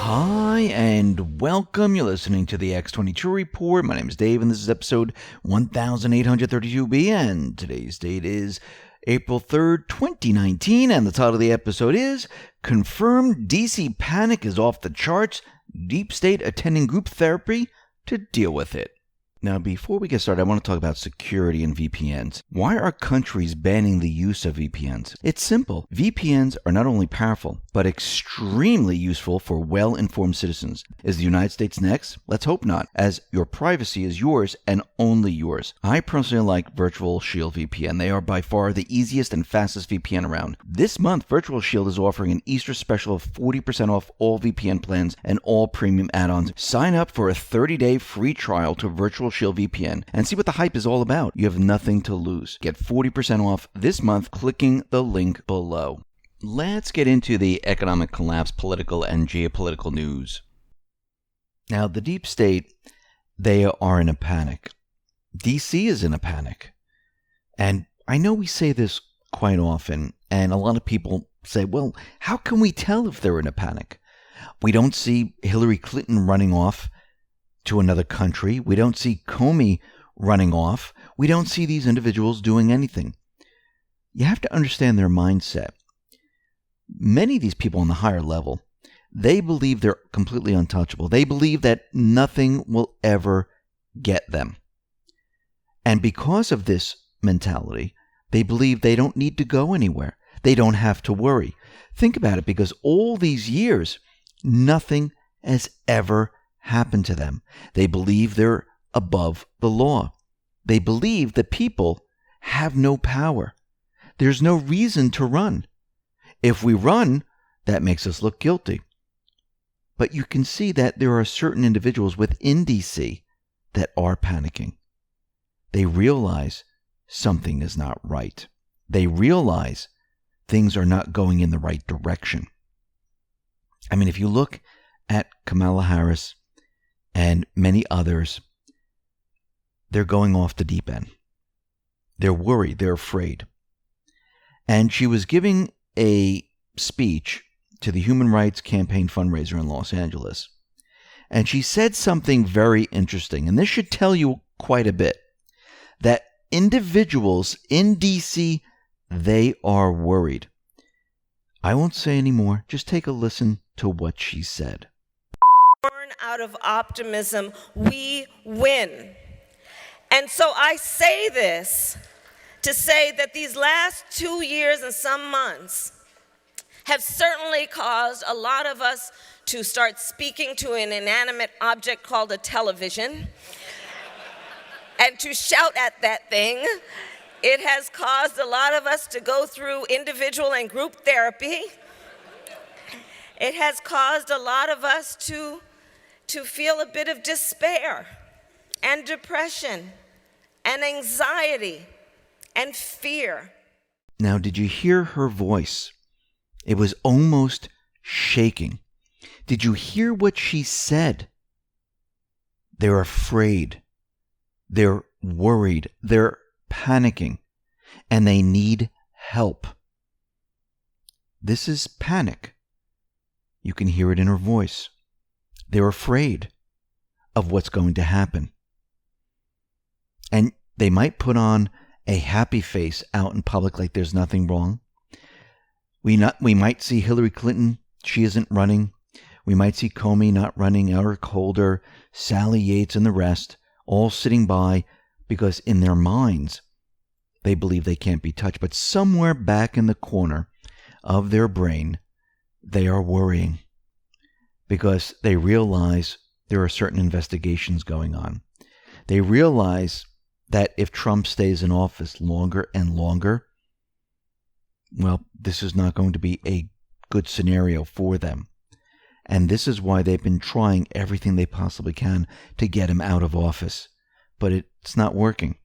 Hi, and welcome. You're listening to the X22 Report. My name is Dave, and this is episode 1832B, and today's date is April 3rd, 2019, and the title of the episode is Confirmed DC Panic is Off the Charts, Deep State Attending Group Therapy to Deal with It. Now, before we get started, I want to talk about security and VPNs. Why are countries banning the use of VPNs? It's simple. VPNs are not only powerful, but extremely useful for well-informed citizens. Is the United States next? Let's hope not, as your privacy is yours and only yours. I personally like Virtual Shield VPN. They are by far the easiest and fastest VPN around. This month, Virtual Shield is offering an Easter special of 40% off all VPN plans and all premium add-ons. Sign up for a 30-day free trial to Virtual Shield VPN and see what the hype is all about. You have nothing to lose. Get 40% off this month clicking the link below. Let's get into the economic collapse, political and geopolitical news. Now, the deep state, they are in a panic. DC is in a panic. And I know we say this quite often, and a lot of people say, well, how can we tell if they're in a panic? We don't see Hillary Clinton running off to another country. We don't see Comey running off. We don't see these individuals doing anything. You have to understand their mindset. Many of these people on the higher level, they believe they're completely untouchable. They believe that nothing will ever get them. And because of this mentality, they believe they don't need to go anywhere. They don't have to worry. Think about it, because all these years, nothing has ever happened to them. They believe they're above the law. They believe that people have no power. There's no reason to run. If we run, that makes us look guilty. But you can see that there are certain individuals within DC that are panicking. They realize something is not right. They realize things are not going in the right direction. I mean, if you look at Kamala Harris and many others, they're going off the deep end. They're worried. They're afraid. And she was giving a speech to the Human Rights Campaign fundraiser in Los Angeles. And she said something very interesting. And this should tell you quite a bit. That individuals in D.C., they are worried. I won't say any more. Just take a listen to what she said. Born out of optimism, we win. And so I say this to say that these last 2 years and some months have certainly caused a lot of us to start speaking to an inanimate object called a television and to shout at that thing. It has caused a lot of us to go through individual and group therapy. It has caused a lot of us to feel a bit of despair and depression and anxiety and fear. Now, did you hear her voice? It was almost shaking. Did you hear what she said? They're afraid. They're worried. They're panicking. And they need help. This is panic. You can hear it in her voice. They're afraid of what's going to happen. And they might put on a happy face out in public like there's nothing wrong. We might see Hillary Clinton, she isn't running. We might see Comey not running, Eric Holder, Sally Yates, and the rest, all sitting by because in their minds, they believe they can't be touched. But somewhere back in the corner of their brain, they are worrying because they realize there are certain investigations going on. They realize that if Trump stays in office longer and longer, well, this is not going to be a good scenario for them. And this is why they've been trying everything they possibly can to get him out of office. But it's not working.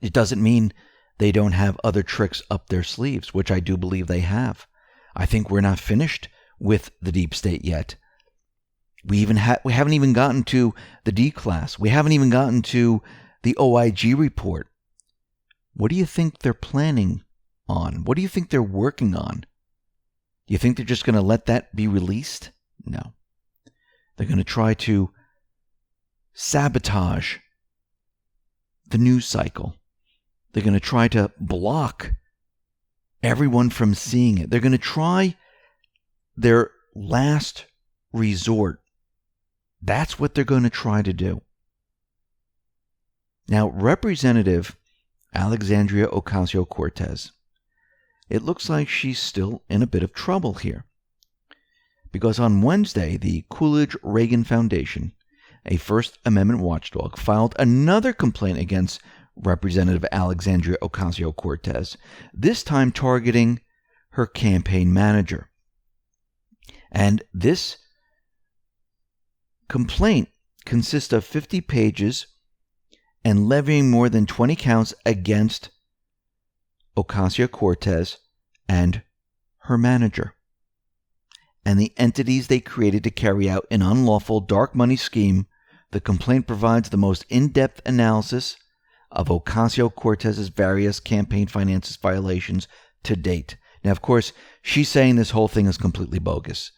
It doesn't mean they don't have other tricks up their sleeves, which I do believe they have. I think we're not finished with the deep state yet. We haven't even gotten to the D class. We haven't even gotten to the OIG report. What do you think they're planning on? What do you think they're working on? You think they're just going to let that be released? No. They're going to try to sabotage the news cycle. They're going to try to block everyone from seeing it. They're going to try their last resort. That's what they're going to try to do. Now, Representative Alexandria Ocasio-Cortez, it looks like she's still in a bit of trouble here. Because on Wednesday, the Coolidge-Reagan Foundation, a First Amendment watchdog, filed another complaint against Representative Alexandria Ocasio-Cortez, this time targeting her campaign manager. And this complaint consists of 50 pages and levying more than 20 counts against Ocasio-Cortez and her manager, and the entities they created to carry out an unlawful dark money scheme. The complaint provides the most in-depth analysis of Ocasio-Cortez's various campaign finance violations to date. Now, of course, she's saying this whole thing is completely bogus.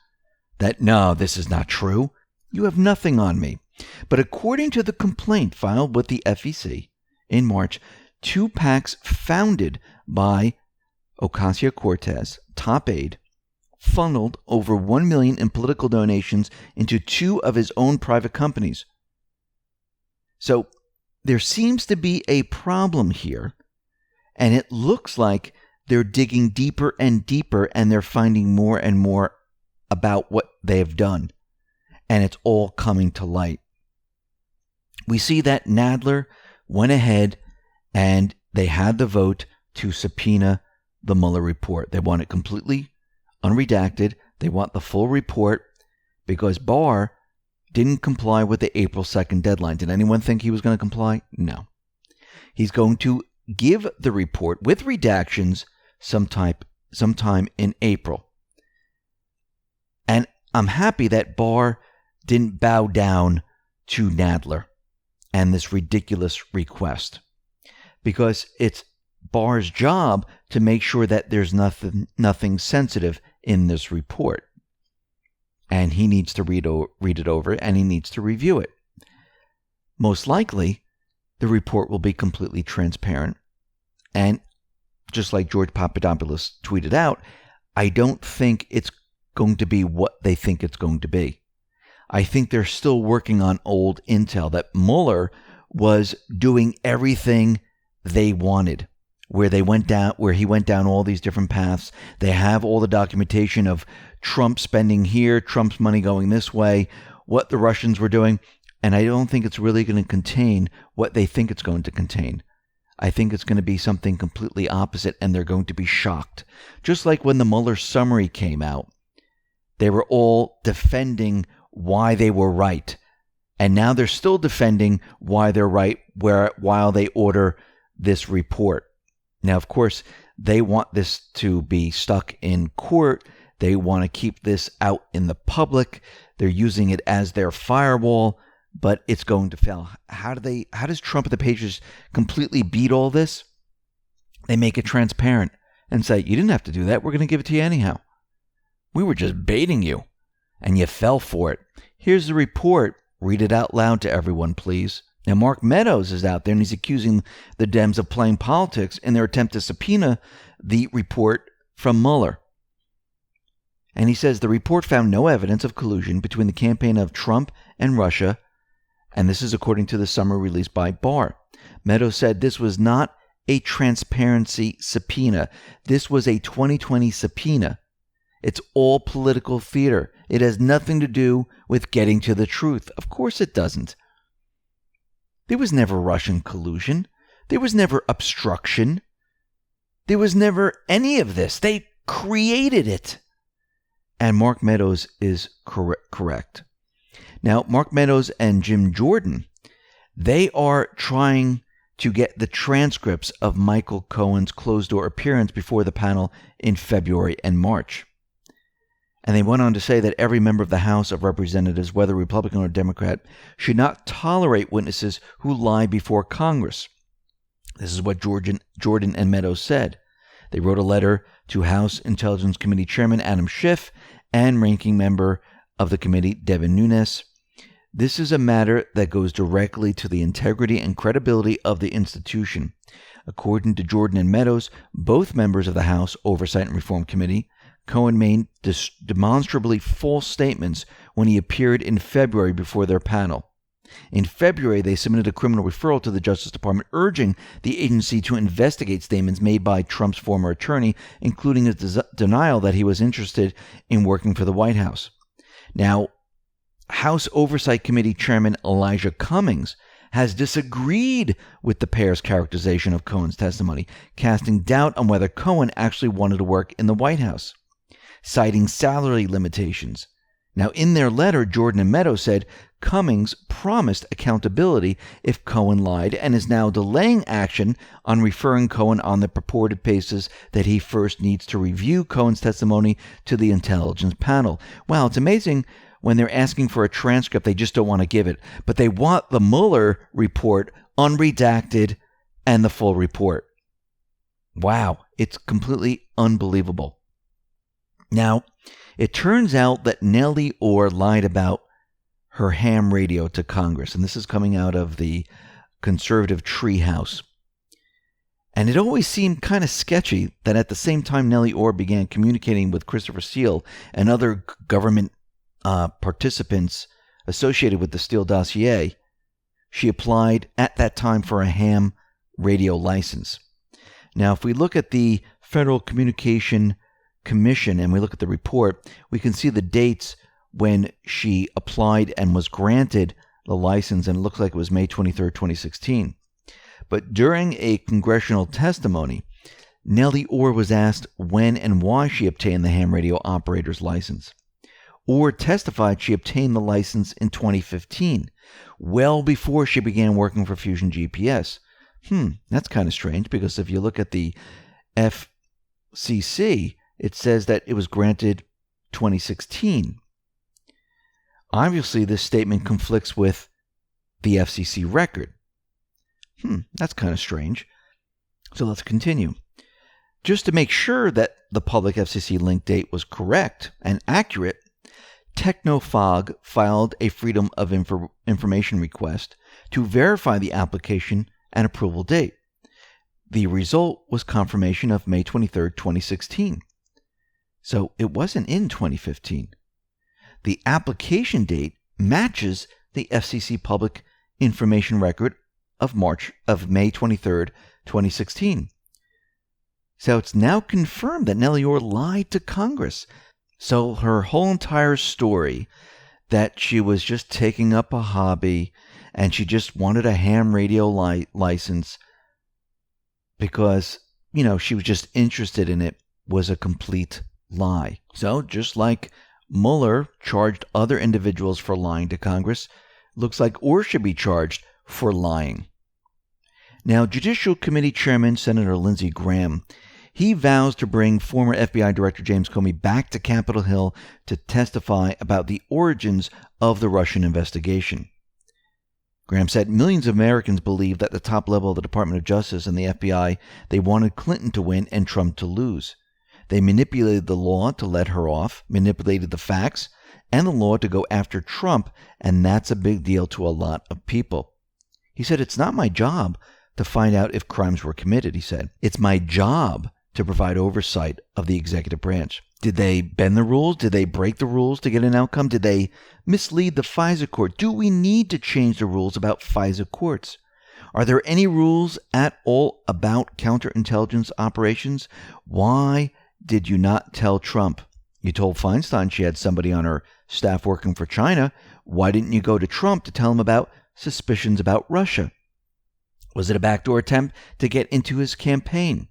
That, no, this is not true. You have nothing on me. But according to the complaint filed with the FEC in March, two PACs founded by Ocasio-Cortez, top aide, funneled over $1 million in political donations into two of his own private companies. So there seems to be a problem here, and it looks like they're digging deeper and deeper, and they're finding more and more about what they have done, and it's all coming to light. We see that Nadler went ahead and they had the vote to subpoena the Mueller report. They want it completely unredacted. They want the full report because Barr didn't comply with the April 2nd deadline. Did anyone think he was going to comply? No. He's going to give the report with redactions sometime in April. And I'm happy that Barr didn't bow down to Nadler and this ridiculous request, because it's Barr's job to make sure that there's nothing sensitive in this report. And he needs to read it over, and he needs to review it. Most likely, the report will be completely transparent. And just like George Papadopoulos tweeted out, I don't think it's going to be what they think it's going to be. I think they're still working on old intel, that Mueller was doing everything they wanted, where he went down all these different paths. They have all the documentation of Trump spending here, Trump's money going this way, what the Russians were doing, and I don't think it's really going to contain what they think it's going to contain. I think it's going to be something completely opposite, and they're going to be shocked. Just like when the Mueller summary came out, they were all defending why they were right. And now they're still defending why they're right while they order this report. Now, of course, they want this to be stuck in court. They want to keep this out in the public. They're using it as their firewall, but it's going to fail. How does Trump and the Patriots completely beat all this? They make it transparent and say, you didn't have to do that. We're going to give it to you anyhow. We were just baiting you, and you fell for it. Here's the report. Read it out loud to everyone, please. Now, Mark Meadows is out there, and he's accusing the Dems of playing politics in their attempt to subpoena the report from Mueller. And he says the report found no evidence of collusion between the campaign of Trump and Russia, and this is according to the summary released by Barr. Meadows said this was not a transparency subpoena. This was a 2020 subpoena. It's all political theater. It has nothing to do with getting to the truth. Of course it doesn't. There was never Russian collusion. There was never obstruction. There was never any of this. They created it. And Mark Meadows is correct. Now, Mark Meadows and Jim Jordan, they are trying to get the transcripts of Michael Cohen's closed-door appearance before the panel in February and March. And they went on to say that every member of the House of Representatives, whether Republican or Democrat, should not tolerate witnesses who lie before Congress. This is what Jordan and Meadows said. They wrote a letter to House Intelligence Committee Chairman Adam Schiff and Ranking Member of the committee Devin Nunes. This is a matter that goes directly to the integrity and credibility of the institution. According to Jordan and Meadows, both members of the House Oversight and Reform Committee, Cohen made demonstrably false statements when he appeared in February before their panel. In February, they submitted a criminal referral to the Justice Department urging the agency to investigate statements made by Trump's former attorney, including his denial that he was interested in working for the White House. Now, House Oversight Committee Chairman Elijah Cummings has disagreed with the pair's characterization of Cohen's testimony, casting doubt on whether Cohen actually wanted to work in the White House, citing salary limitations. Now, in their letter, Jordan and Meadows said Cummings promised accountability if Cohen lied and is now delaying action on referring Cohen on the purported basis that he first needs to review Cohen's testimony to the intelligence panel. Wow, it's amazing. When they're asking for a transcript, they just don't want to give it. But they want the Mueller report unredacted and the full report. Wow, it's completely unbelievable. Now, it turns out that Nellie Ohr lied about her ham radio to Congress, and this is coming out of the conservative treehouse. And it always seemed kind of sketchy that at the same time Nellie Ohr began communicating with Christopher Steele and other government participants associated with the Steele dossier, she applied at that time for a ham radio license. Now, if we look at the Federal Communication Commission and we look at the report, we can see the dates when she applied and was granted the license, and it looks like it was May 23rd, 2016. But during a congressional testimony, Nellie Ohr was asked when and why she obtained the ham radio operator's license. Ohr testified she obtained the license in 2015, well before she began working for Fusion GPS. That's kind of strange, because if you look at the FCC, it says that it was granted 2016. Obviously, this statement conflicts with the FCC record. That's kind of strange. So let's continue. Just to make sure that the public FCC link date was correct and accurate, Technofog filed a Freedom of Information request to verify the application and approval date. The result was confirmation of May 23rd, 2016. So it wasn't in 2015. The application date matches the FCC public information record of May 23rd, 2016. So it's now confirmed that Nellie Ohr lied to Congress. So her whole entire story that she was just taking up a hobby and she just wanted a ham radio license because, she was just interested in it was a complete lie. So just like Mueller charged other individuals for lying to Congress, looks like Ohr should be charged for lying. Now, Judicial Committee Chairman Senator Lindsey Graham, he vows to bring former FBI Director James Comey back to Capitol Hill to testify about the origins of the Russian investigation. Graham said millions of Americans believe that the top level of the Department of Justice and the FBI, they wanted Clinton to win and Trump to lose. They manipulated the law to let her off, manipulated the facts and the law to go after Trump, and that's a big deal to a lot of people. He said, it's not my job to find out if crimes were committed, he said. It's my job to provide oversight of the executive branch. Did they bend the rules? Did they break the rules to get an outcome? Did they mislead the FISA court? Do we need to change the rules about FISA courts? Are there any rules at all about counterintelligence operations? Why did you not tell Trump? You told Feinstein she had somebody on her staff working for China. Why didn't you go to Trump to tell him about suspicions about Russia? Was it a backdoor attempt to get into his campaign?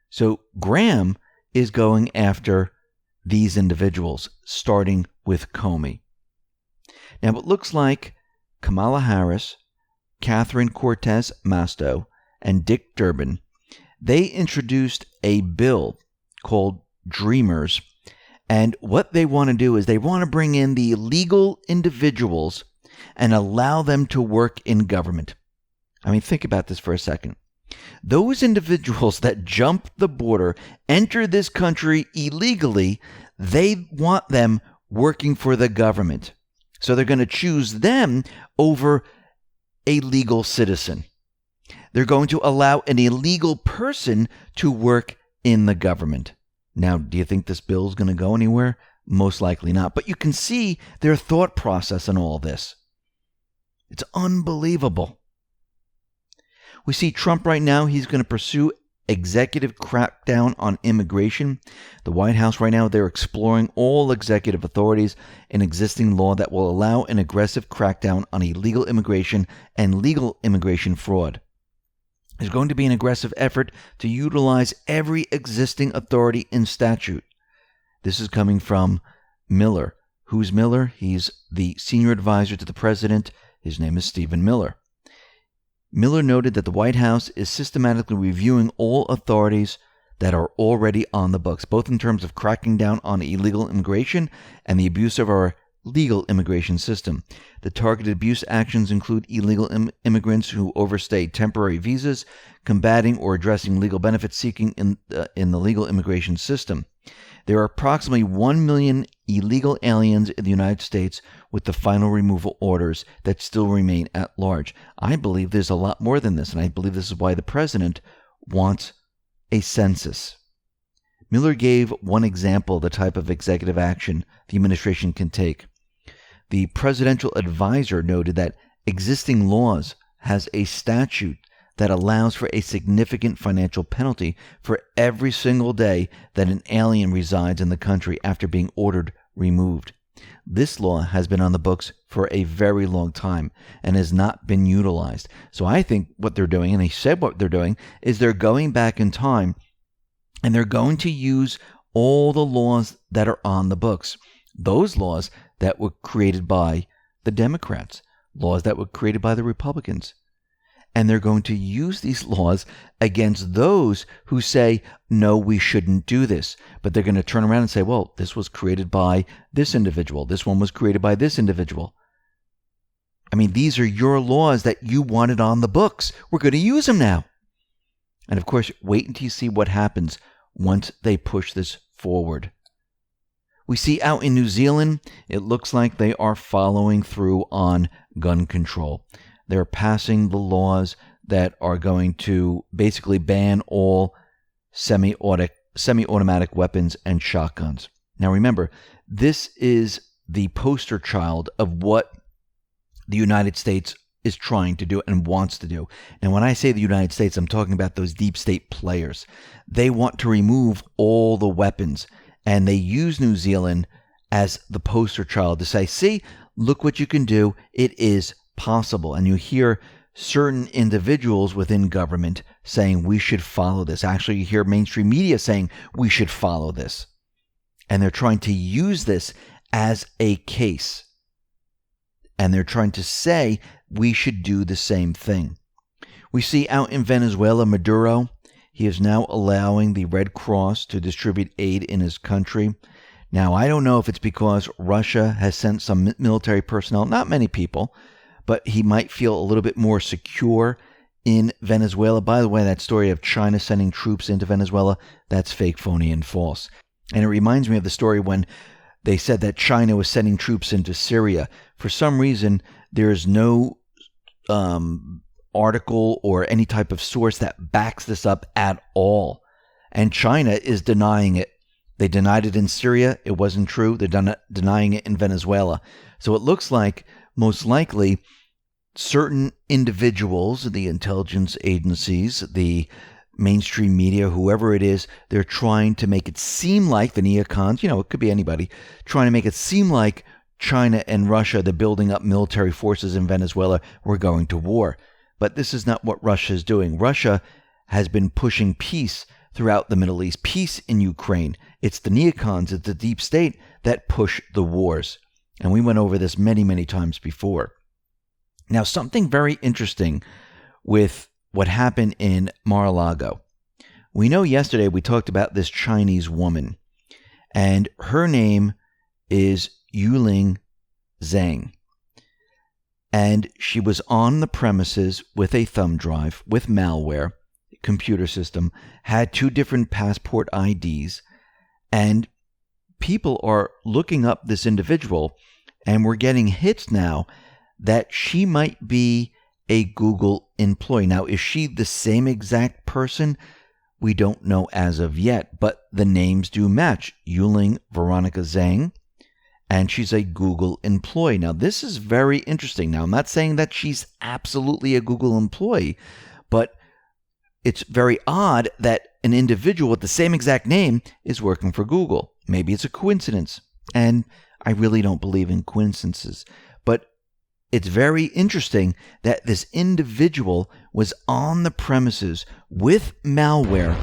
So Graham is going after these individuals, starting with Comey. Now, it looks like Kamala Harris, Catherine Cortez Masto, and Dick Durbin, they introduced a bill called Dreamers. And what they want to do is they want to bring in the illegal individuals and allow them to work in government. I mean, think about this for a second. Those individuals that jump the border, enter this country illegally, they want them working for the government. So they're going to choose them over a legal citizen. They're going to allow an illegal person to work in the government. Now, do you think this bill is going to go anywhere? Most likely not. But you can see their thought process in all this. It's unbelievable. We see Trump right now, he's going to pursue executive crackdown on immigration. The White House right now, they're exploring all executive authorities in existing law that will allow an aggressive crackdown on illegal immigration and legal immigration fraud. There's going to be an aggressive effort to utilize every existing authority in statute. This is coming from Miller. Who's Miller? He's the senior advisor to the president. His name is Stephen Miller. Miller noted that the White House is systematically reviewing all authorities that are already on the books, both in terms of cracking down on illegal immigration and the abuse of our legal immigration system. The targeted abuse actions include illegal immigrants who overstay temporary visas, combating or addressing legal benefit seeking in the legal immigration system. There are approximately 1 million illegal aliens in the United States with the final removal orders that still remain at large. I believe there's a lot more than this, and I believe this is why the president wants a census. Miller gave one example of the type of executive action the administration can take. The presidential advisor noted that existing laws has a statute that allows for a significant financial penalty for every single day that an alien resides in the country after being ordered removed. This law has been on the books for a very long time and has not been utilized. So I think what they're doing, and they said what they're doing, is they're going back in time and they're going to use all the laws that are on the books. Those laws that were created by the Democrats, laws that were created by the Republicans. And they're going to use these laws against those who say, no, we shouldn't do this. But they're going to turn around and say, well, this was created by this individual. This one was created by this individual. I mean, these are your laws that you wanted on the books. We're going to use them now. And of course, wait until you see what happens once they push this forward. We see out in New Zealand, it looks like they are following through on gun control. They're passing the laws that are going to basically ban all semi-automatic weapons and shotguns. Now remember, this is the poster child of what the United States is trying to do and wants to do. And when I say the United States, I'm talking about those deep state players. They want to remove all the weapons, and they use New Zealand as the poster child to say, see, look what you can do. It is possible. And you hear certain individuals within government saying we should follow this. Actually, you hear mainstream media saying we should follow this. And they're trying to use this as a case. And they're trying to say we should do the same thing. We see out in Venezuela, Maduro, he is now allowing the Red Cross to distribute aid in his country. Now, I don't know if it's because Russia has sent some military personnel, not many people, but he might feel a little bit more secure in Venezuela. By the way, that story of China sending troops into Venezuela, that's fake, phony, and false. And it reminds me of the story when they said that China was sending troops into Syria. For some reason, there is no article or any type of source that backs this up at all. And China is denying it. They denied it in Syria. It wasn't true. They're denying it in Venezuela. So it looks like, most likely, certain individuals, the intelligence agencies, the mainstream media, whoever it is, they're trying to make it seem like the neocons, it could be anybody, trying to make it seem like China and Russia, they're building up military forces in Venezuela, we're going to war. But this is not what Russia is doing. Russia has been pushing peace throughout the Middle East, peace in Ukraine. It's the neocons, it's the deep state that push the wars. And we went over this many, many times before. Now, something very interesting with what happened in Mar-a-Lago. We know yesterday we talked about this Chinese woman, and her name is Yuling Zhang. And she was on the premises with a thumb drive, with malware, computer system, had 2 different passport IDs, and people are looking up this individual, And we're getting hits now that she might be a Google employee. Now, is she the same exact person? We don't know as of yet, but the names do match. Yuling Veronica Zhang, and she's a Google employee. Now, this is very interesting. Now, I'm not saying that she's absolutely a Google employee, but it's very odd that an individual with the same exact name is working for Google. Maybe it's a coincidence, and I really don't believe in coincidences, but it's very interesting that this individual was on the premises with malware